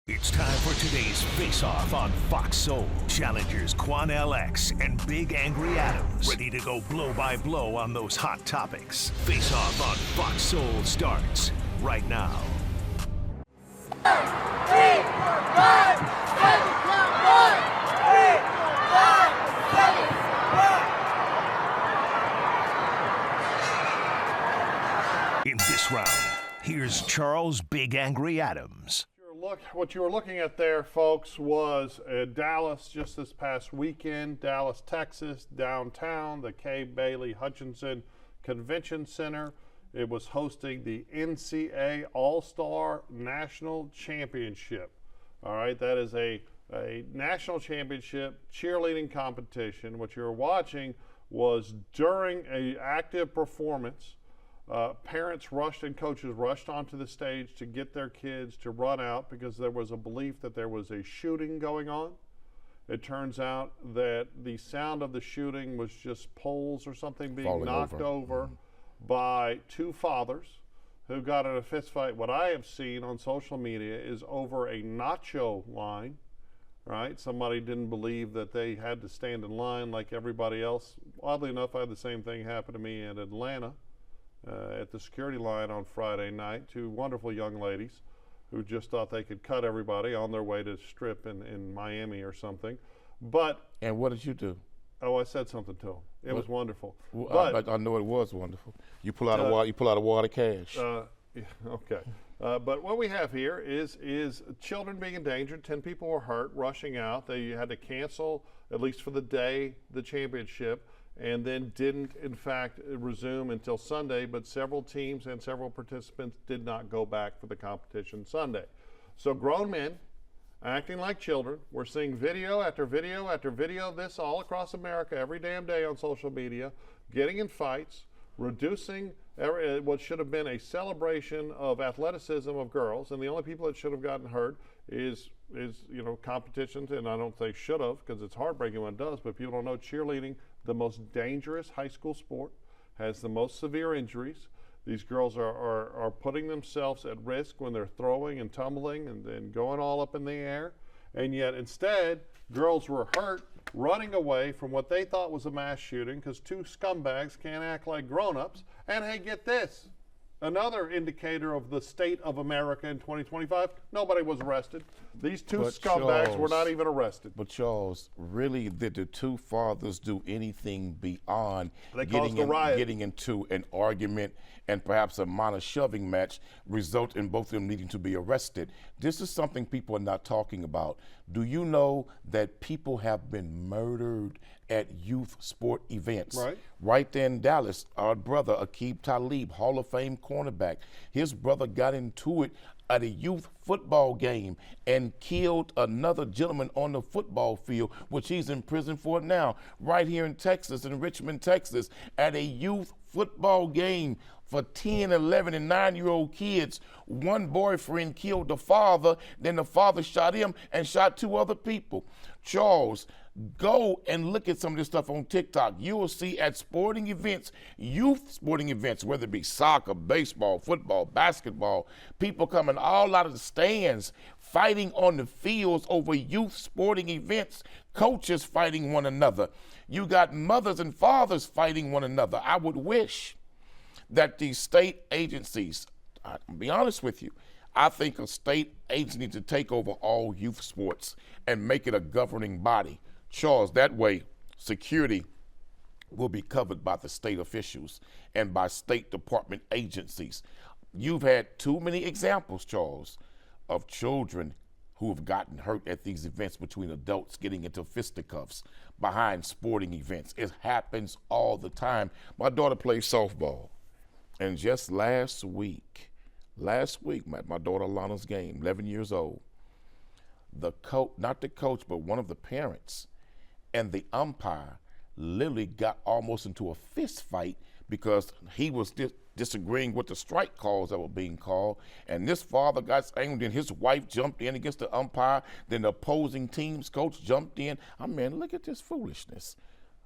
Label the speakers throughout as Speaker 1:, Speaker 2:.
Speaker 1: It's time for today's face-off on Fox Soul. Challengers Quan LX and Big Angry Adams ready to go blow by blow on those hot topics. Face-off on Fox Soul starts right now.
Speaker 2: 8, 5, 7, count 1. 8, 5, 7, 1.
Speaker 1: In this round, here's Charles Big Angry Adams.
Speaker 3: What you were looking at there, folks, was Dallas just this past weekend. Dallas, Texas, downtown, the Kay Bailey Hutchinson Convention Center. It was hosting the NCAA All-Star National Championship. All right, that is a national championship cheerleading competition. What you were watching was during an active performance, parents rushed and coaches rushed onto the stage to get their kids to run out because there was a belief that there was a shooting going on. It turns out that the sound of the shooting was just poles or something being knocked over by two fathers who got in a fist fight. What I have seen on social media is over a nacho line, right? Somebody didn't believe that they had to stand in line like everybody else. Oddly enough, I had the same thing happen to me in Atlanta. At the security line on Friday night, two wonderful young ladies who just thought they could cut everybody on their way to strip in Miami or something.
Speaker 4: And what did you do?
Speaker 3: Oh, I said something to them. It was wonderful.
Speaker 4: Well, I know it was wonderful. You pull out a wad of cash.
Speaker 3: Yeah, okay. But what we have here is children being endangered. 10 people were hurt, rushing out. They had to cancel, at least for the day, the championship, and then didn't, in fact, resume until Sunday, but several teams and several participants did not go back for the competition Sunday. So grown men acting like children. We're seeing video after video after video of this all across America every damn day on social media, getting in fights, reducing what should have been a celebration of athleticism of girls, and the only people that should have gotten hurt is competitions, and I don't say should have because it's heartbreaking when it does, but people don't know cheerleading, the most dangerous high school sport, has the most severe injuries. These girls are putting themselves at risk when they're throwing and tumbling and going all up in the air, and yet instead girls were hurt running away from what they thought was a mass shooting because two scumbags can't act like grown-ups. And hey, get this, another indicator of the state of America in 2025, nobody was arrested. These two scumbags were not even arrested.
Speaker 4: But Charles, really did the two fathers do anything beyond getting into an argument and perhaps a minor shoving match result in both of them needing to be arrested? This is something people are not talking about. Do you know that people have been murdered at youth sport events? Right there in Dallas, our brother Aqib Talib, Hall of Fame cornerback, his brother got into it at a youth football game and killed another gentleman on the football field, which he's in prison for now. Right here in Texas, in Richmond, Texas, at a youth football game for 10, 11, and 9-year-old kids. One boyfriend killed the father, then the father shot him and shot two other people. Charles, go and look at some of this stuff on TikTok. You will see at sporting events, youth sporting events, whether it be soccer, baseball, football, basketball, people coming all out of the stands, fighting on the fields over youth sporting events, coaches fighting one another. You got mothers and fathers fighting one another. I would wish that these state agencies, I'll be honest with you, I think a state agency needs to take over all youth sports and make it a governing body. Charles, that way security will be covered by the state officials and by State Department agencies. You've had too many examples, Charles, of children who have gotten hurt at these events between adults getting into fisticuffs behind sporting events. It happens all the time. My daughter plays softball, and just last week, my daughter Lana's game, 11 years old, the coach, not the coach, but one of the parents and the umpire literally got almost into a fist fight because he was disagreeing with the strike calls that were being called. And this father got angry, and his wife jumped in against the umpire. Then the opposing team's coach jumped in. I mean, look at this foolishness.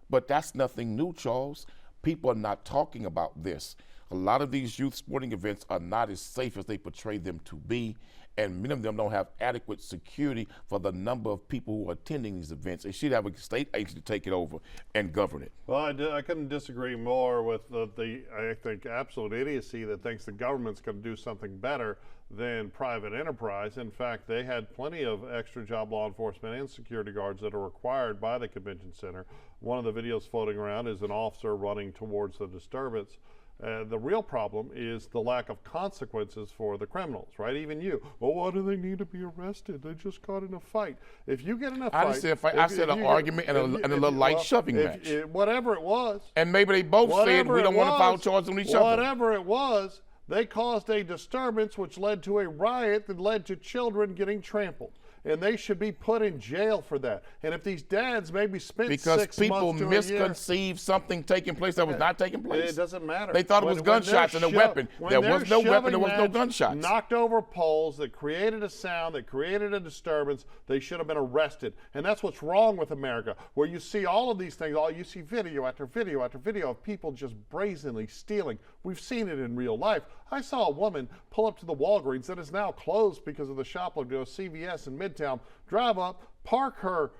Speaker 4: But that's nothing new, Charles. People are not talking about this. A lot of these youth sporting events are not as safe as they portray them to be, and many of them don't have adequate security for the number of people who are attending these events. They should have a state agency to take it over and govern it.
Speaker 3: Well, I couldn't disagree more with the I think, absolute idiocy that thinks the government's going to do something better than private enterprise. In fact, they had plenty of extra job law enforcement and security guards that are required by the convention center. One of the videos floating around is an officer running towards the disturbance. The real problem is the lack of consequences for the criminals, right? Even you. Well, why do they need to be arrested? They just got in a fight. If you get in a fight.
Speaker 4: I didn't say I said an argument and a little light shoving match.
Speaker 3: Whatever it was.
Speaker 4: And maybe they both said we don't want to file charges on each other.
Speaker 3: Whatever it was, they caused a disturbance which led to a riot that led to children getting trampled. And they should be put in jail for that. And if these dads maybe spent 6 months to a year.
Speaker 4: Because people misconceived something taking place that was not taking place.
Speaker 3: It doesn't matter.
Speaker 4: They thought it was gunshots and a weapon. There was no weapon, there was no gunshots.
Speaker 3: Knocked over poles that created a sound, that created a disturbance. They should have been arrested. And that's what's wrong with America, where you see all of these things, you see video after video after video of people just brazenly stealing. We've seen it in real life. I saw a woman pull up to the Walgreens that is now closed because of the shoplifting, CVS in Midtown, drive up, park her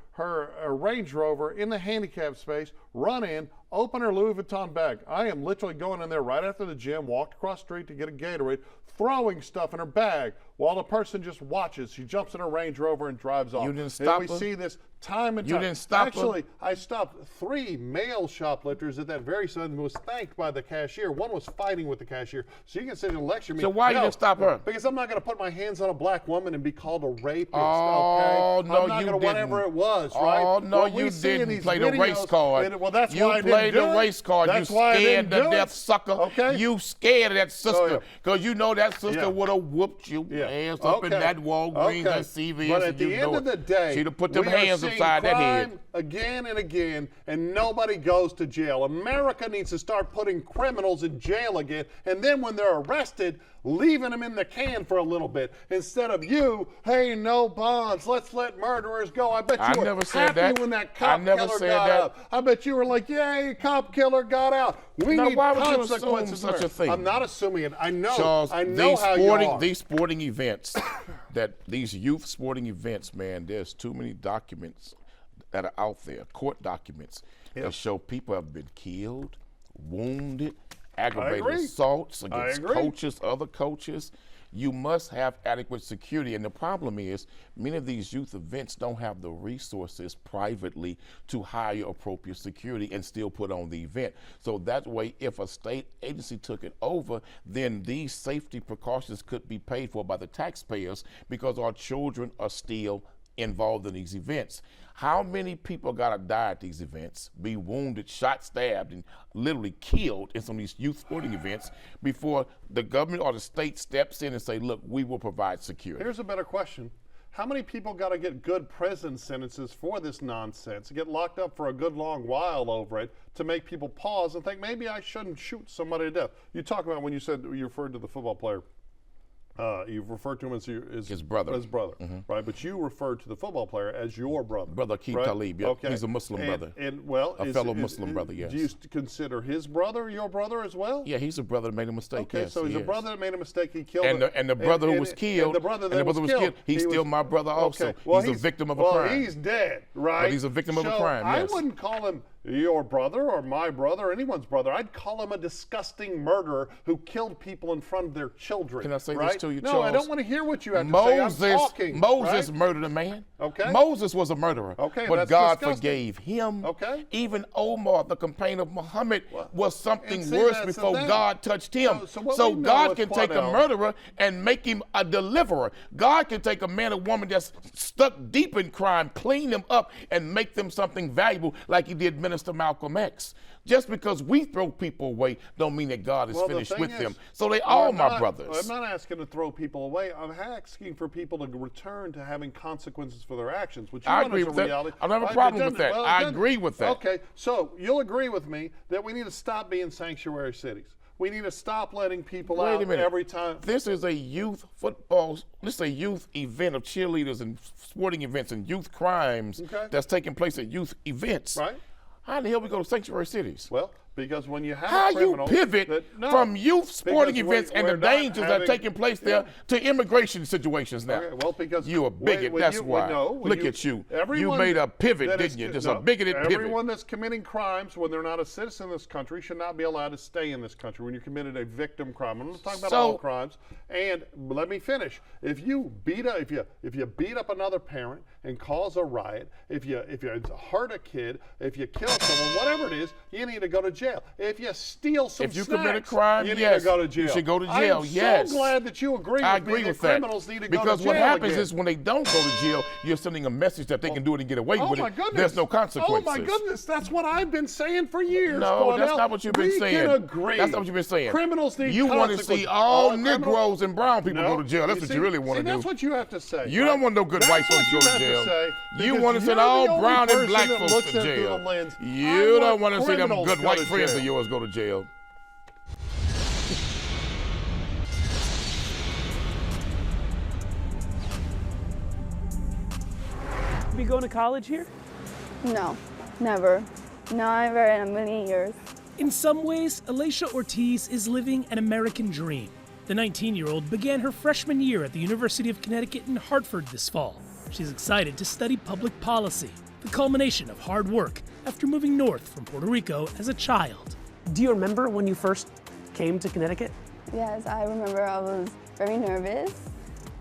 Speaker 3: Range Rover in the handicap space, run in, open her Louis Vuitton bag. I am literally going in there right after the gym, walked across the street to get a Gatorade, throwing stuff in her bag while the person just watches. She jumps in her Range Rover and drives off.
Speaker 4: You didn't stop
Speaker 3: her?
Speaker 4: We
Speaker 3: see this time and time.
Speaker 4: You didn't stop
Speaker 3: Actually,
Speaker 4: her?
Speaker 3: I stopped 3 male shoplifters at that very sudden who was thanked by the cashier. One was fighting with the cashier. So you can sit and lecture me.
Speaker 4: So why you didn't stop her?
Speaker 3: Because I'm not going to put my hands on a black woman and be called a rapist,
Speaker 4: oh,
Speaker 3: okay?
Speaker 4: No,
Speaker 3: I'm not
Speaker 4: you
Speaker 3: didn't. Whatever it was,
Speaker 4: oh,
Speaker 3: right?
Speaker 4: Oh, no,
Speaker 3: what
Speaker 4: you didn't play the race card.
Speaker 3: Well, that's
Speaker 4: you
Speaker 3: why I
Speaker 4: played
Speaker 3: didn't
Speaker 4: the
Speaker 3: do
Speaker 4: race card.
Speaker 3: That's
Speaker 4: you
Speaker 3: why
Speaker 4: scared to
Speaker 3: do
Speaker 4: death, sucker.
Speaker 3: Okay.
Speaker 4: You scared of that sister because you know that sister
Speaker 3: Yeah.
Speaker 4: would have whooped you ass up in that Walgreens, that CVS.
Speaker 3: But at the end of the day,
Speaker 4: she'd have put them
Speaker 3: we are
Speaker 4: hands
Speaker 3: seeing
Speaker 4: upside that head.
Speaker 3: crime again and again, and nobody goes to jail. America needs to start putting criminals in jail again, and then when they're arrested, leaving them in the can for a little bit instead of hey, no bonds, let's let murderers go. I bet you were happy when that cop killer got out. I bet you were like, yay, cop killer got out. We need consequences.
Speaker 4: Such a thing?
Speaker 3: I'm not assuming it. I know.
Speaker 4: Charles,
Speaker 3: I know how you are.
Speaker 4: These sporting events, these youth sporting events, man, there's too many documents that are out there, court documents that show people have been killed, wounded, aggravated assaults against coaches, other coaches. You must have adequate security. And the problem is many of these youth events don't have the resources privately to hire appropriate security and still put on the event. So that way, if a state agency took it over, then these safety precautions could be paid for by the taxpayers because our children are still involved in these events. How many people gotta die at these events, be wounded, shot, stabbed, and literally killed in some of these youth sporting events before the government or the state steps in and say, look, we will provide security?
Speaker 3: Here's a better question. How many people got to get good prison sentences for this nonsense, get locked up for a good long while over it to make people pause and think maybe I shouldn't shoot somebody to death? You talk about when you said you referred to the football player. You referred to him as
Speaker 4: his brother.
Speaker 3: Right? But you referred to the football player as your brother.
Speaker 4: Brother Keith Talib,
Speaker 3: Okay.
Speaker 4: He's a Muslim brother.
Speaker 3: A
Speaker 4: fellow Muslim brother, yes.
Speaker 3: Do you consider his brother your brother as well?
Speaker 4: Yeah, he's a brother that made a mistake,
Speaker 3: Okay,
Speaker 4: yes.
Speaker 3: so he's a brother that made a mistake. He killed
Speaker 4: and the brother who was killed, he's still my brother also.
Speaker 3: Okay. Well,
Speaker 4: he's a victim of a crime.
Speaker 3: Well, he's dead, right?
Speaker 4: But he's a victim of a crime, yes.
Speaker 3: I wouldn't call him your brother or my brother or anyone's brother. I'd call him a disgusting murderer who killed people in front of their children.
Speaker 4: Can I say this to you, Charles?
Speaker 3: No, I don't want to hear what you have to say. I'm talking.
Speaker 4: Moses murdered a man.
Speaker 3: Okay.
Speaker 4: Moses was a murderer.
Speaker 3: Okay,
Speaker 4: but
Speaker 3: that's
Speaker 4: God
Speaker 3: disgusting.
Speaker 4: forgave him.
Speaker 3: Okay.
Speaker 4: Even Omar, the companion of Muhammad, was something
Speaker 3: see,
Speaker 4: worse
Speaker 3: that's
Speaker 4: before
Speaker 3: the thing.
Speaker 4: God touched him.
Speaker 3: So
Speaker 4: God can take a murderer and make him a deliverer. God can take a man or woman that's stuck deep in crime, clean them up, and make them something valuable like he did Minister Malcolm X. Just because we throw people away don't mean that God is finished with them. So they are my brothers.
Speaker 3: I'm not asking to throw people away. I'm asking for people to return to having consequences for their actions, which
Speaker 4: I agree with that. I don't have a problem with that. I agree with that.
Speaker 3: Okay, so you'll agree with me that we need to stop being sanctuary cities. We need to stop letting people out every time.
Speaker 4: This is a youth football, this is a youth event of cheerleaders and sporting events and youth crimes that's taking place at youth events.
Speaker 3: Right.
Speaker 4: How in the hell we go to sanctuary cities?
Speaker 3: Well, Because when you have
Speaker 4: how
Speaker 3: a criminal
Speaker 4: you pivot from youth sporting
Speaker 3: because
Speaker 4: events and the dangers that are taking place there to immigration situations now.
Speaker 3: Okay, well, because
Speaker 4: you a bigot, that's why. Look at you. You made a pivot, didn't you? Just a bigoted pivot.
Speaker 3: Everyone that's committing crimes when they're not a citizen of this country should not be allowed to stay in this country when you committed a victim crime. I'm not talking about all crimes. And let me finish. If you beat up another parent and cause a riot, if you hurt a kid, if you kill someone, whatever it is, you need to go to jail. If you steal some
Speaker 4: if you
Speaker 3: snacks,
Speaker 4: commit a crime,
Speaker 3: you need to go to jail.
Speaker 4: You should go to jail.
Speaker 3: I'm so glad that you agree
Speaker 4: I
Speaker 3: with me
Speaker 4: agree
Speaker 3: that
Speaker 4: with that.
Speaker 3: criminals need to go to jail.
Speaker 4: Because what happens
Speaker 3: again.
Speaker 4: is when they don't go to jail, you're sending a message that they can do it and get away with it.
Speaker 3: Goodness.
Speaker 4: There's no consequences.
Speaker 3: Oh my goodness, that's what I've been saying for years.
Speaker 4: No, that's not what you've been saying.
Speaker 3: We can agree.
Speaker 4: That's not what you've been saying.
Speaker 3: Criminals need
Speaker 4: You want to see all Negroes and brown people go to jail. That's what you really want to do.
Speaker 3: That's what you have to say.
Speaker 4: You don't want no good white folks to go to jail. You want to send all brown and black folks to jail. You don't want to see them good white friends of yours go to jail.
Speaker 5: Be going to college here?
Speaker 6: No, never. Never in a million years.
Speaker 5: In some ways, Alicia Ortiz is living an American dream. The 19-year-old began her freshman year at the University of Connecticut in Hartford this fall. She's excited to study public policy, the culmination of hard work after moving north from Puerto Rico as a child. Do you remember when you first came to Connecticut?
Speaker 6: Yes, I remember I was very nervous,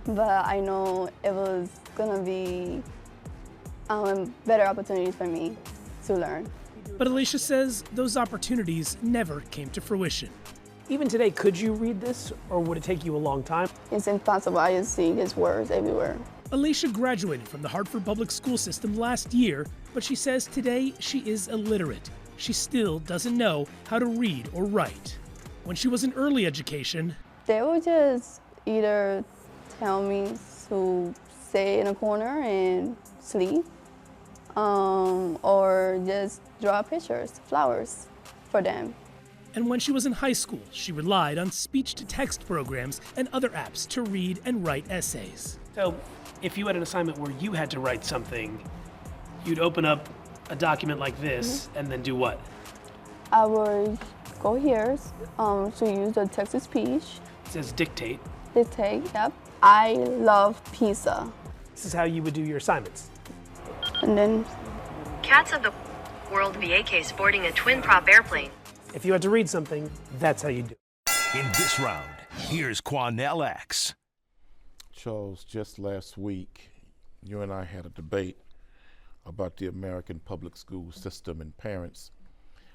Speaker 6: but I know it was gonna be better opportunities for me to learn.
Speaker 5: But Alicia says those opportunities never came to fruition. Even today, could you read this, or would it take you a long time?
Speaker 6: It's impossible. I just see his words everywhere.
Speaker 5: Alicia graduated from the Hartford Public School System last year, but she says today she is illiterate. She still doesn't know how to read or write. When she was in early education,
Speaker 6: they would just either tell me to stay in a corner and sleep, or just draw pictures, flowers for them.
Speaker 5: And when she was in high school, she relied on speech-to-text programs and other apps to read and write essays. So, if you had an assignment where you had to write something, you'd open up a document like this and then do what?
Speaker 6: I would go here to use the text-to-speech.
Speaker 5: It says dictate.
Speaker 6: Dictate, yep. I love pizza.
Speaker 5: This is how you would do your assignments.
Speaker 6: And then...
Speaker 7: Cats of the World VAK sporting a twin-prop airplane.
Speaker 5: If you had to read something, that's how you do it.
Speaker 1: In this round, here's Quanell X.
Speaker 4: Charles, just last week, you and I had a debate about the American public school system and parents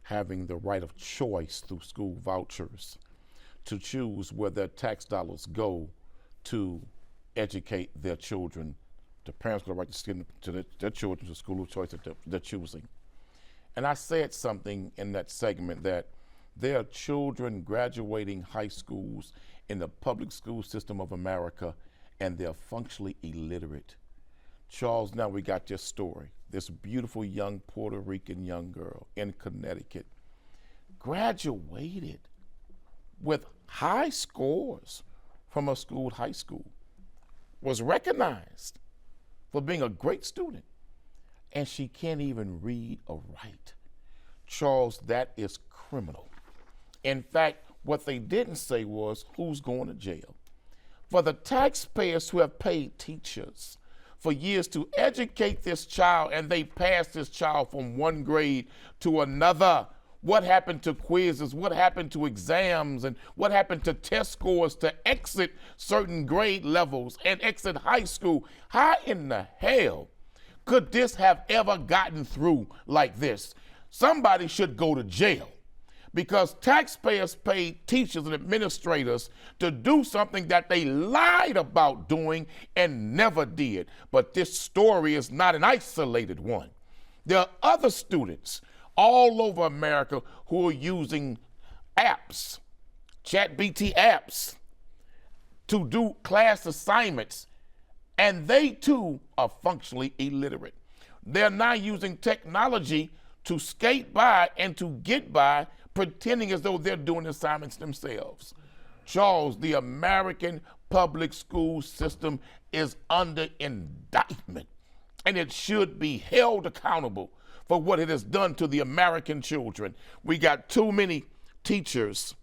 Speaker 4: having the right of choice through school vouchers to choose where their tax dollars go to educate their children. The parents got the right to send their children to school of choice that they're choosing. And I said something in that segment that there are children graduating high schools in the public school system of America, and they're functionally illiterate. Charles, now we got this story. This beautiful young Puerto Rican young girl in Connecticut graduated with high scores from a school, high school, was recognized for being a great student, and she can't even read or write. Charles, that is criminal. In fact, what they didn't say was who's going to jail. For the taxpayers who have paid teachers for years to educate this child, and they passed this child from one grade to another. What happened to quizzes? What happened to exams? And what happened to test scores to exit certain grade levels and exit high school? How in the hell could this have ever gotten through like this? Somebody should go to jail, because taxpayers paid teachers and administrators to do something that they lied about doing and never did. But this story is not an isolated one. There are other students all over America who are using apps, ChatGPT apps, to do class assignments, and they too are functionally illiterate. They're now using technology to skate by and to get by, pretending as though they're doing assignments themselves. Charles, the American public school system is under indictment, and it should be held accountable for what it has done to the American children. We got too many teachers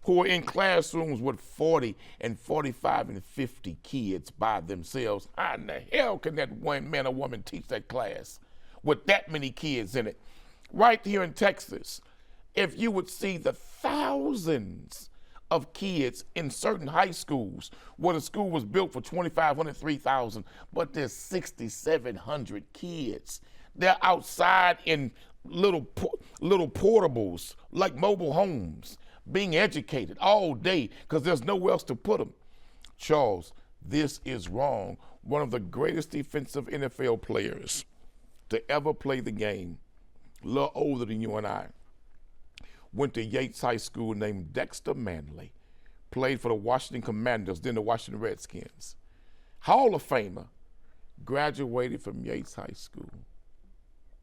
Speaker 4: who are in classrooms with 40 and 45 and 50 kids by themselves. How in the hell can that one man or woman teach that class with that many kids in it? Right here in Texas, if you would see the thousands of kids in certain high schools where the school was built for 2,500, 3,000, but there's 6,700 kids. They're outside in little portables, like mobile homes, being educated all day because there's nowhere else to put them. Charles, this is wrong. One of the greatest defensive NFL players to ever play the game, a little older than you and I, went to Yates High School, named Dexter Manley, played for the Washington Commanders, then the Washington Redskins. Hall of Famer, graduated from Yates High School,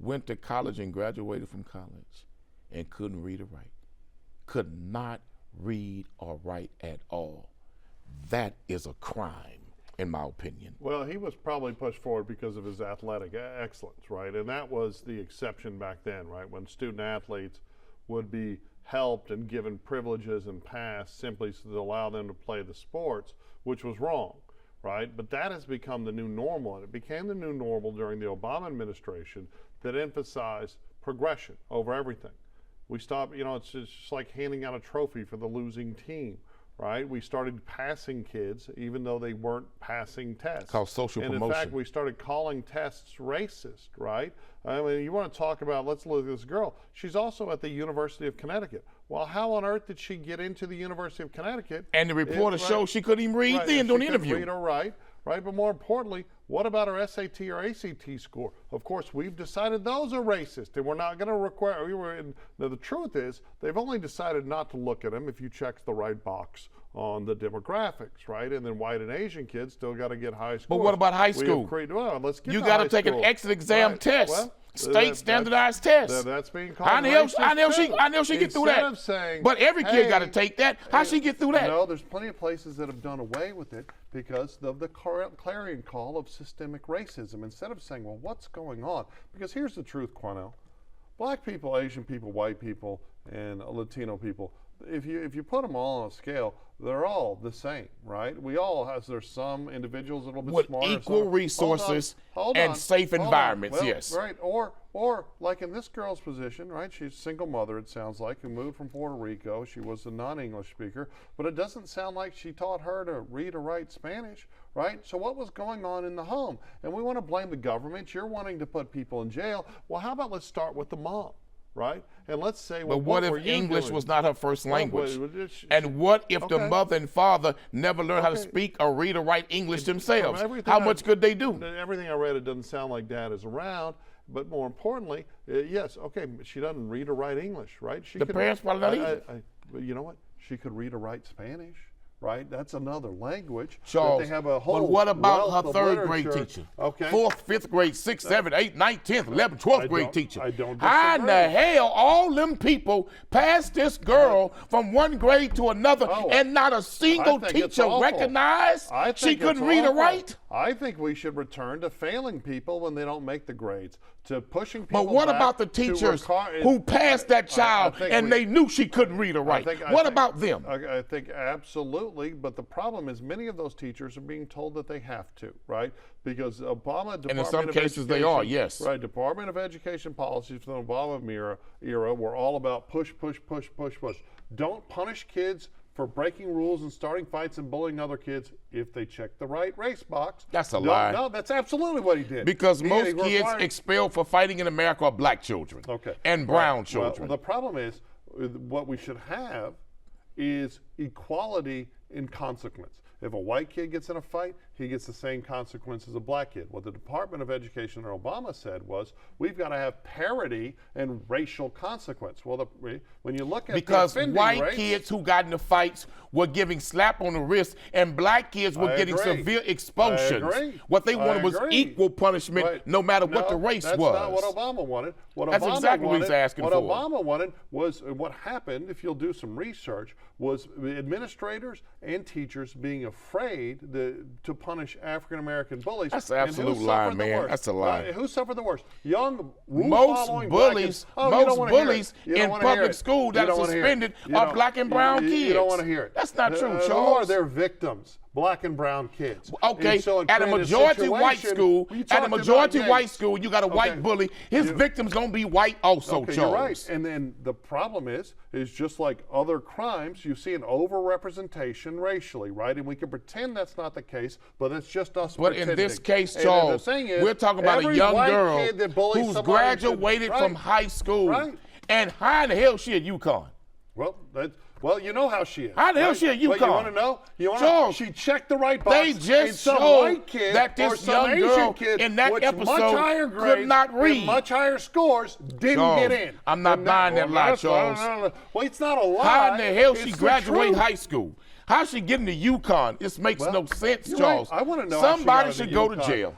Speaker 4: went to college and graduated from college, and couldn't read or write. Could not read or write at all. That is a crime, in my opinion.
Speaker 3: Well, he was probably pushed forward because of his athletic excellence, right? And that was the exception back then, right? When student athletes would be helped and given privileges and pass simply to allow them to play the sports, which was wrong, right? But that has become the new normal, and it became the new normal during the Obama administration that emphasized progression over everything. We stopped, it's just like handing out a trophy for the losing team, right? We started passing kids even though they weren't passing tests.
Speaker 4: Called social promotion.
Speaker 3: And in fact, we started calling tests racist, right? I mean, you want to talk about, let's look at this girl. She's also at the University of Connecticut. Well, how on earth did she get into the University of Connecticut?
Speaker 4: And the reporter showed she couldn't even read then during the interview.
Speaker 3: Read or write, right? But more importantly, what about her SAT or ACT score? Of course, we've decided those are racist, and we're not going to require. The truth is, they've only decided not to look at them if you check the right box on the demographics, right? And then white and Asian kids still got to get high scores.
Speaker 4: But what about high school?
Speaker 3: Let's get
Speaker 4: you got to take an exit exam test.
Speaker 3: Well,
Speaker 4: state standardized test.
Speaker 3: That's being called
Speaker 4: I know she get through that. But every kid got to take that. How she get through that?
Speaker 3: No, there's plenty of places that have done away with it because of the clarion call of systemic racism. Instead of saying, well, what's going on? Because here's the truth, Quanell. Black people, Asian people, white people, and Latino people, if you put them all on a scale, they're all the same, right? We all have, there's some individuals a little bit smarter.
Speaker 4: With equal resources and safe environments,
Speaker 3: well,
Speaker 4: yes.
Speaker 3: Right, or like in this girl's position, right? She's a single mother, it sounds like, who moved from Puerto Rico. She was a non-English speaker, but it doesn't sound like she taught her to read or write Spanish, right? So what was going on in the home? And we want to blame the government. You're wanting to put people in jail. Well, how about let's start with the mom? Right? And let's say, well,
Speaker 4: but what if English was not her first language? And what if the mother and father never learned how to speak or read or write English themselves? How much could they do?
Speaker 3: Everything I read, it doesn't sound like dad is around. But more importantly, yes, okay, she doesn't read or write English, right?
Speaker 4: The parents probably not either.
Speaker 3: But you know what? She could read or write Spanish. Right, that's another language.
Speaker 4: Charles,
Speaker 3: they have a whole
Speaker 4: but what about her third grade teacher?
Speaker 3: Okay.
Speaker 4: 4th, 5th grade, 6th, 7th, 8th, 9th, 10th, 11th, 12th grade teacher.
Speaker 3: I don't
Speaker 4: How in the hell all them people passed this girl from one grade to another and not a single teacher recognized she couldn't read or write?
Speaker 3: I think we should return to failing people when they don't make the grades, to pushing people
Speaker 4: But what
Speaker 3: back
Speaker 4: about the teachers who passed that child and they knew she couldn't read or write? What about them?
Speaker 3: I think absolutely, but the problem is many of those teachers are being told that they have to, right? Because Obama,
Speaker 4: and in some cases they are, yes.
Speaker 3: Right, Department of Education policies from the Obama era were all about push. Don't punish kids for breaking rules and starting fights and bullying other kids if they check the right race box.
Speaker 4: That's a lie.
Speaker 3: No, that's absolutely what he did.
Speaker 4: Because most kids expelled for fighting in America are black children and brown children.
Speaker 3: Well, the problem is what we should have is equality in consequence. If a white kid gets in a fight, he gets the same consequence as a black kid. What the Department of Education or Obama said was, we've got to have parity and racial consequence. Well, when you look at
Speaker 4: because white kids who got into fights were giving slap on the wrist, and black kids were getting severe expulsions. What they wanted was equal punishment, no matter what the race was.
Speaker 3: That's not what Obama wanted.
Speaker 4: That's exactly what he's asking for.
Speaker 3: What Obama wanted was, what happened, if you'll do some research, was administrators and teachers being afraid to punish African American bullies.
Speaker 4: That's an absolute lie, man. That's a lie.
Speaker 3: Who suffered the worst? Young,
Speaker 4: most bullies in public school that are suspended are black and brown kids.
Speaker 3: You don't want to hear it.
Speaker 4: That's not true, Charles.
Speaker 3: Who are their victims? Black and brown kids.
Speaker 4: Okay, at a majority white school, you got a white bully. His victim's gonna be white also,
Speaker 3: okay,
Speaker 4: Charles.
Speaker 3: You're right. And then the problem is just like other crimes, you see an overrepresentation racially, right? And we can pretend that's not the case, but it's just us pretending.
Speaker 4: But in this case, Charles, we're talking about a young girl who's graduated from high school. And how in the hell she at UConn?
Speaker 3: Well, you know how she is.
Speaker 4: How the hell she at UConn?
Speaker 3: Well, you want to know?
Speaker 4: Charles,
Speaker 3: she checked the right box.
Speaker 4: They just showed that this young girl in that episode could not read.
Speaker 3: Much higher scores didn't get in.
Speaker 4: I'm not buying that lie, Charles.
Speaker 3: No. Well, it's not a lie.
Speaker 4: How in the hell she graduate high school? How's she getting to UConn? This makes no sense, Charles.
Speaker 3: Right. I want to know.
Speaker 4: Somebody should go to jail.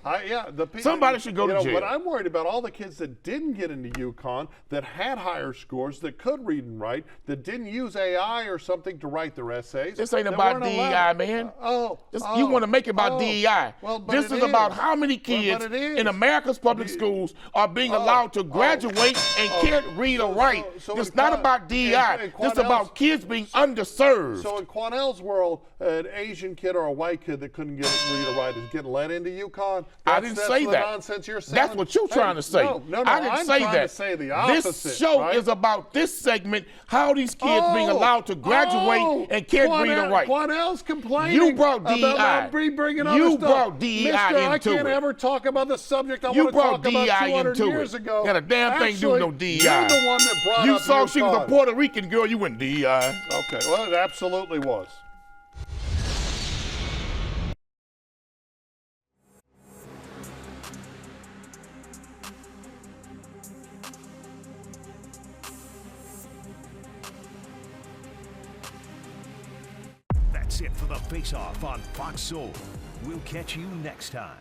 Speaker 4: Somebody should go to jail.
Speaker 3: But I'm worried about all the kids that didn't get into UConn, that had higher scores, that could read and write, that didn't use AI or something to write their essays.
Speaker 4: This ain't about DEI, man. You want to make it about DEI. This is about how many kids in America's public schools are being allowed to graduate and can't read or write. It's not about DEI. It's about kids being underserved.
Speaker 3: So in Quanell's world, an Asian kid or a white kid that couldn't read or write is getting let into UConn.
Speaker 4: I didn't say that.
Speaker 3: Nonsense you're saying.
Speaker 4: That's what you're trying to say.
Speaker 3: No,
Speaker 4: I didn't say that.
Speaker 3: To say the opposite,
Speaker 4: this show is about this segment, how these kids being allowed to graduate and can't read or write.
Speaker 3: Quanell's complaining.
Speaker 4: You brought DEI.
Speaker 3: About me bringing
Speaker 4: you brought DEI
Speaker 3: Mister,
Speaker 4: into
Speaker 3: I can't
Speaker 4: it.
Speaker 3: ever talk about the subject I
Speaker 4: you
Speaker 3: want to talk
Speaker 4: brought
Speaker 3: about
Speaker 4: DEI
Speaker 3: 200
Speaker 4: into
Speaker 3: years
Speaker 4: it.
Speaker 3: ago.
Speaker 4: Got a damn thing to do with no DEI.
Speaker 3: You're the one that brought
Speaker 4: you
Speaker 3: up
Speaker 4: saw
Speaker 3: UConn.
Speaker 4: She was a Puerto Rican girl. You went DEI.
Speaker 3: Okay, well, it absolutely was.
Speaker 1: That's it for the Face Off on Fox Soul. We'll catch you next time.